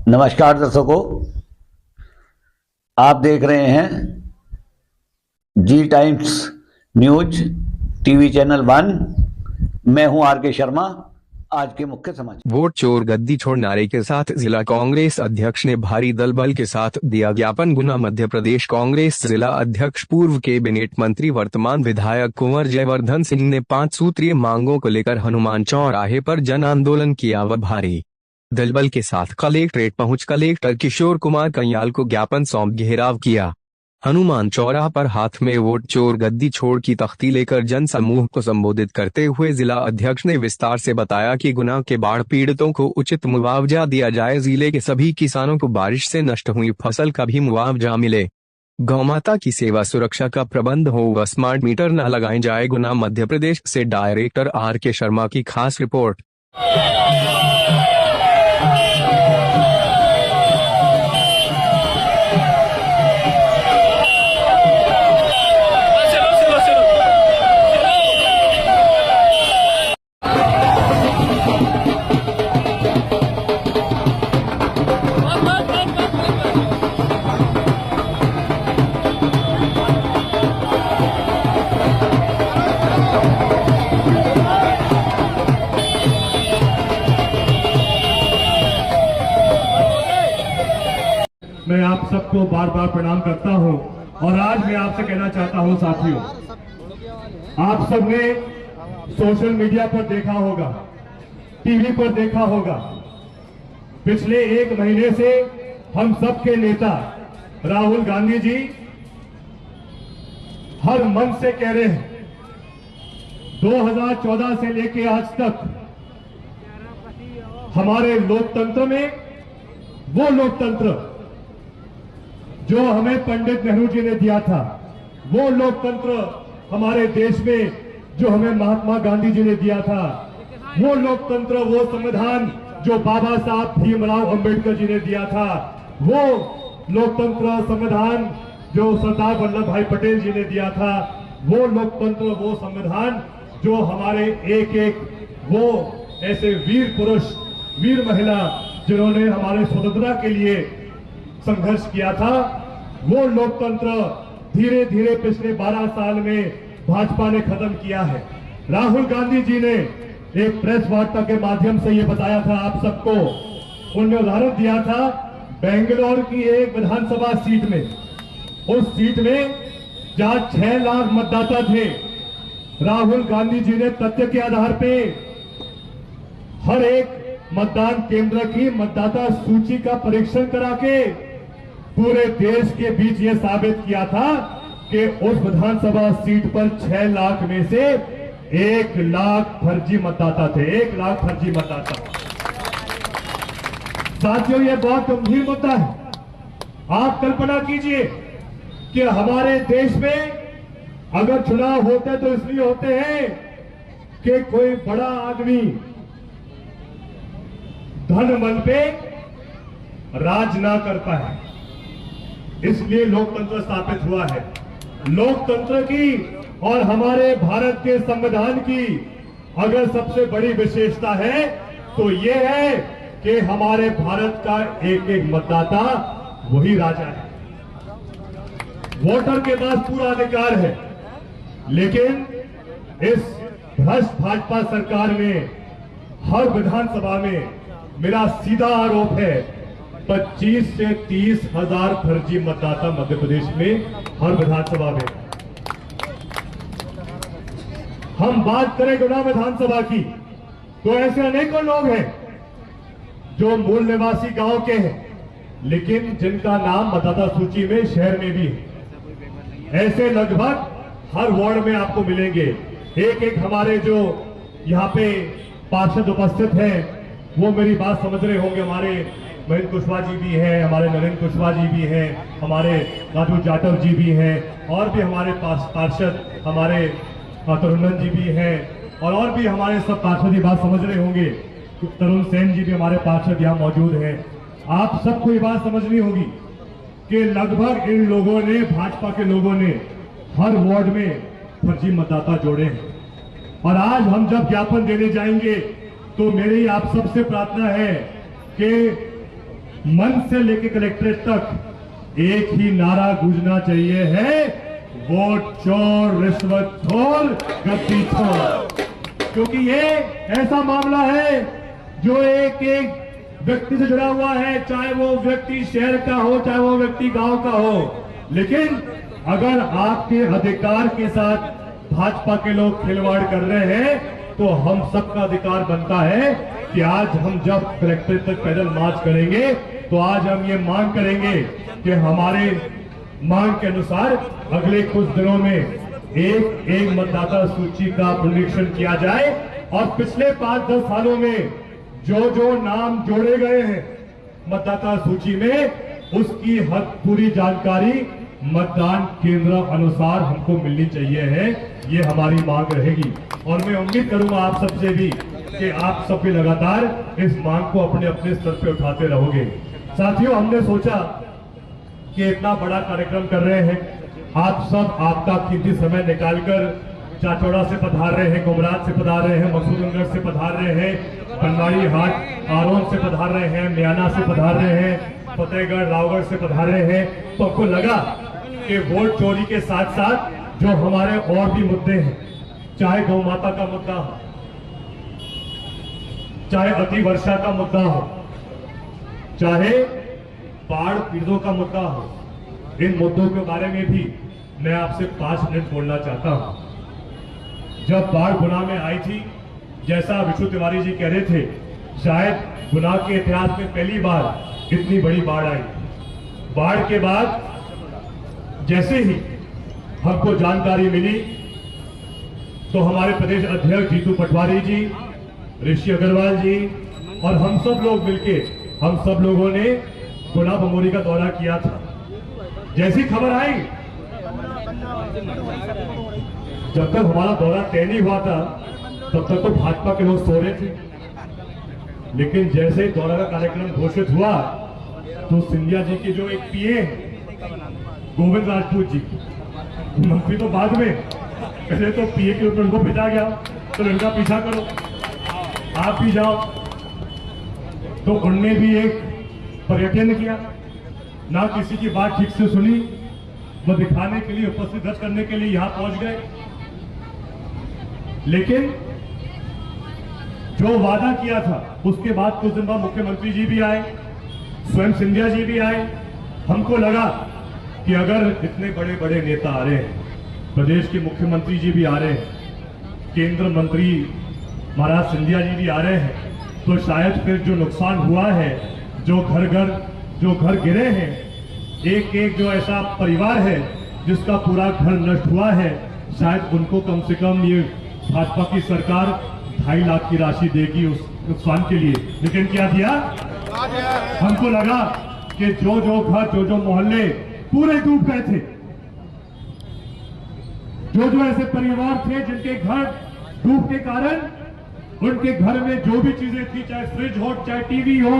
नमस्कार दर्शकों, आप देख रहे हैं जी टाइम्स न्यूज टीवी चैनल 1। मैं हूं आर के शर्मा। आज के मुख्य समाचार। वोट चोर गद्दी छोड़ नारे के साथ जिला कांग्रेस अध्यक्ष ने भारी दल बल के साथ दिया ज्ञापन। गुना मध्य प्रदेश कांग्रेस जिला अध्यक्ष पूर्व कैबिनेट मंत्री वर्तमान विधायक कुंवर जयवर्धन सिंह ने 5 सूत्रीय मांगों को लेकर हनुमान चौराहे पर जन आंदोलन किया व भारी दलबल के साथ कलेक्ट्रेट पहुंच कलेक्टर किशोर कुमार कन्याल को ज्ञापन सौंप घेराव किया। हनुमान चौराहा पर हाथ में वोट चोर गद्दी छोड़ की तख्ती लेकर जन समूह को संबोधित करते हुए जिला अध्यक्ष ने विस्तार से बताया कि गुना के बाढ़ पीड़ितों को उचित मुआवजा दिया जाए, जिले के सभी किसानों को बारिश से नष्ट हुई फसल का भी मुआवजा मिले, गौमाता की सेवा सुरक्षा का प्रबंध हो व स्मार्ट मीटर न लगाए जाए। गुना मध्य प्रदेश से डायरेक्टर आर के शर्मा की खास रिपोर्ट। मैं आप सबको बार बार प्रणाम करता हूं और आज मैं आपसे कहना चाहता हूं साथियों, आप सबने सोशल मीडिया पर देखा होगा, टीवी पर देखा होगा, पिछले 1 महीने से हम सबके नेता राहुल गांधी जी हर मन से कह रहे हैं 2014 से लेकर आज तक हमारे लोकतंत्र में वो लोकतंत्र जो हमें पंडित नेहरू जी ने दिया था, वो लोकतंत्र हमारे देश में जो हमें महात्मा गांधी जी ने दिया था, वो लोकतंत्र, वो संविधान जो बाबा साहब भीमराव अंबेडकर जी ने दिया था, वो लोकतंत्र संविधान जो सरदार वल्लभ भाई पटेल जी ने दिया था, वो लोकतंत्र, वो संविधान जो हमारे एक एक वो ऐसे वीर पुरुष, वीर महिला जिन्होंने हमारे स्वतंत्रता के लिए संघर्ष किया था, वो लोकतंत्र धीरे धीरे पिछले 12 साल में भाजपा ने खत्म किया है। राहुल गांधी जी ने एक प्रेस वार्ता के माध्यम से ये बताया था आप सबको, उन्होंने उदाहरण दिया था बेंगलोर की एक विधानसभा सीट में, उस सीट में जहां 6 लाख मतदाता थे, राहुल गांधी जी ने तथ्य के आधार पे हर एक मतदान केंद्र की मतदाता सूची का परीक्षण करा के पूरे देश के बीच यह साबित किया था कि उस विधानसभा सीट पर 6 लाख में से 1 लाख फर्जी मतदाता थे, 1 लाख फर्जी मतदाता। साथियों, यह बहुत गंभीर मुद्दा है। आप कल्पना कीजिए कि हमारे देश में अगर चुनाव होते तो इसलिए होते हैं कि कोई बड़ा आदमी धन बल पे राज ना कर पाए, इसलिए लोकतंत्र स्थापित हुआ है। लोकतंत्र की और हमारे भारत के संविधान की अगर सबसे बड़ी विशेषता है तो यह है कि हमारे भारत का एक एक मतदाता वही राजा है। वोटर के पास पूरा अधिकार है, लेकिन इस भ्रष्ट भाजपा सरकार में हर विधानसभा में, मेरा सीधा आरोप है, 25 से 30 हजार फर्जी मतदाता मध्य प्रदेश में हर विधानसभा में। हम बात करें गुना विधानसभा की तो ऐसे अनेकों लोग हैं जो मूल निवासी गांव के हैं, लेकिन जिनका नाम मतदाता सूची में शहर में भी है। ऐसे लगभग हर वार्ड में आपको मिलेंगे। एक एक हमारे जो यहाँ पे पार्षद उपस्थित हैं वो मेरी बात समझ रहे होंगे। हमारे महेंद्र कुशवाहा जी भी हैं, हमारे नरेंद्र कुशवाहा जी भी हैं, हमारे राजू जाटव जी भी हैं, और भी हमारे पार्षद हमारे तरुणन जी भी हैं, और भी हमारे सब पार्षद ये बात समझ रहे होंगे। तरुण सेन जी भी हमारे पार्षद यहाँ मौजूद हैं। आप सबको ये बात समझनी होगी कि लगभग इन लोगों ने, भाजपा के लोगों ने हर वार्ड में फर्जी मतदाता जोड़े हैं। और आज हम जब ज्ञापन देने जाएंगे तो मेरी आप सबसे प्रार्थना है कि मंच से लेकर कलेक्ट्रेट तक एक ही नारा गूंजना चाहिए है, वोट चोर रिश्वत खोर गद्दी छोड़। क्योंकि ये ऐसा मामला है जो एक एक व्यक्ति से जुड़ा हुआ है, चाहे वो व्यक्ति शहर का हो, चाहे वो व्यक्ति गांव का हो। लेकिन अगर आपके अधिकार के साथ भाजपा के लोग खिलवाड़ कर रहे हैं तो हम सबका अधिकार बनता है कि आज हम जब कलेक्ट्रेट तक पैदल मार्च करेंगे तो आज हम ये मांग करेंगे कि हमारे मांग के अनुसार अगले कुछ दिनों में एक एक मतदाता सूची का पुनरीक्षण किया जाए और पिछले 5-10 सालों में जो जो नाम जोड़े गए हैं मतदाता सूची में उसकी हर पूरी जानकारी मतदान केंद्र अनुसार हमको मिलनी चाहिए है। ये हमारी मांग रहेगी और मैं उम्मीद करूंगा आप सबसे भी कि आप सब भी लगातार इस मांग को अपने अपने स्तर पे उठाते रहोगे। साथियों, हमने सोचा कि इतना बड़ा कार्यक्रम कर रहे हैं, आप सब आपका कीमती समय निकालकर चाचौड़ा से पधार रहे हैं, गुमरात से पधार रहे हैं, मकसूदनगर से पधार रहे हैं, बनवाड़ी हाट आरोन से पधार रहे हैं, मियाना से पधार रहे हैं, फतेहगढ़ रावगढ़ से पधार रहे हैं। तो आपको लगा कि वोट चोरी के साथ साथ जो हमारे और भी मुद्दे हैं, चाहे गौ माता का मुद्दा हो, चाहे अति वर्षा का मुद्दा हो, चाहे बाढ़ पीड़ितों का मुद्दा हो, इन मुद्दों के बारे में भी मैं आपसे 5 मिनट बोलना चाहता हूं। जब बाढ़ गुना में आई थी, जैसा विशु तिवारी जी कह रहे थे, शायद गुना के इतिहास में पहली बार इतनी बड़ी बाढ़ आई। बाढ़ के बाद जैसे ही हमको जानकारी मिली तो हमारे प्रदेश अध्यक्ष जीतू पटवारी जी, ऋषि अग्रवाल जी और हम सब लोग मिलके हम सब लोगों ने गुना बमोरी का दौरा किया था। जैसी खबर आई, जब तक हमारा दौरा तय नहीं हुआ था तब तक तो भाजपा के लोग सो रहे थे, लेकिन जैसे ही दौरा का कार्यक्रम घोषित हुआ तो सिंधिया जी के जो एक पीए गोविंद राजपूत जी, मंत्री तो बाद में, पहले तो पीए के ऊपर उनको भेजा गया तो इनका पीछा करो, आप भी जाओ। तो उनने भी एक पर्यटन किया, ना किसी की बात ठीक से सुनी, वो दिखाने के लिए, उपस्थित दर्ज करने के लिए यहां पहुंच गए। लेकिन जो वादा किया था उसके बाद कुछ दिन बाद मुख्यमंत्री जी भी आए, स्वयं सिंधिया जी भी आए। हमको लगा कि अगर इतने बड़े बड़े नेता आ रहे हैं, प्रदेश के मुख्यमंत्री जी भी आ रहे हैं, केंद्र मंत्री महाराज सिंधिया जी भी आ रहे हैं, तो शायद फिर जो नुकसान हुआ है, जो घर गिरे हैं, एक एक जो ऐसा परिवार है जिसका पूरा घर नष्ट हुआ है, शायद उनको कम से कम ये भाजपा की सरकार 2.5 लाख की राशि देगी उस नुकसान के लिए। लेकिन क्या दिया? हमको लगा कि जो घर, जो मोहल्ले पूरे डूब गए थे, जो ऐसे परिवार थे जिनके घर डूब के कारण उनके घर में जो भी चीजें थी, चाहे फ्रिज हो, चाहे टीवी हो,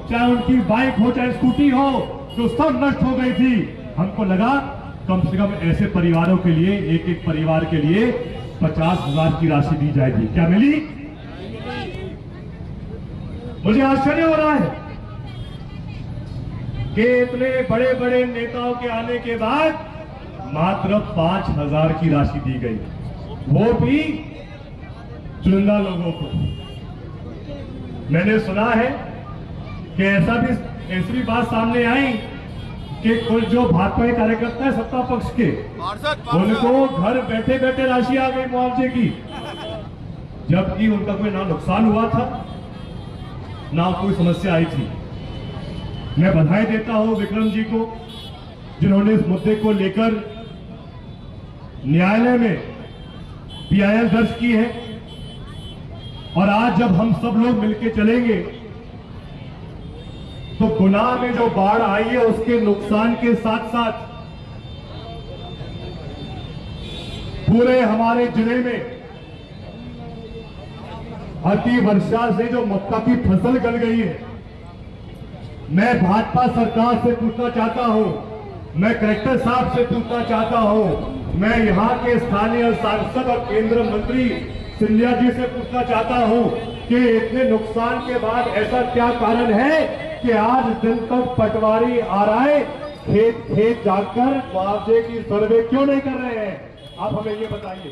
चाहे उनकी बाइक हो, चाहे स्कूटी हो, जो सब नष्ट हो गई थी। हमको लगा कम से कम ऐसे परिवारों के लिए, एक एक परिवार के लिए 50,000 की राशि दी जाएगी। क्या मिली? मुझे आश्चर्य हो रहा है कि इतने बड़े बड़े नेताओं के आने के बाद मात्र 5,000 की राशि दी गई, वो भी चुनिंदा लोगों को। मैंने सुना है कि ऐसी भी बात सामने आई कि कुछ जो भाजपा के कार्यकर्ता है सत्ता पक्ष के, उनको घर बैठे बैठे राशि आ गई मुआवजे की, जबकि उनका कोई ना नुकसान हुआ था ना कोई समस्या आई थी। मैं बधाई देता हूं विक्रम जी को, जिन्होंने इस मुद्दे को लेकर न्यायालय में PIL दर्ज की है। और आज जब हम सब लोग मिलकर चलेंगे तो गुना में जो बाढ़ आई है उसके नुकसान के साथ साथ पूरे हमारे जिले में अति वर्षा से जो मक्का की फसल गल गई है, मैं भाजपा सरकार से पूछना चाहता हूं, मैं कलेक्टर साहब से पूछना चाहता हूं, मैं यहां के स्थानीय सांसद और केंद्रीय मंत्री सिंधिया जी से पूछना चाहता हूं कि इतने नुकसान के बाद ऐसा क्या कारण है कि आज जनपद पटवारी आ रहा है, खेत खेत जाकर मुआवजे की सर्वे क्यों नहीं कर रहे हैं? आप हमें ये बताइए।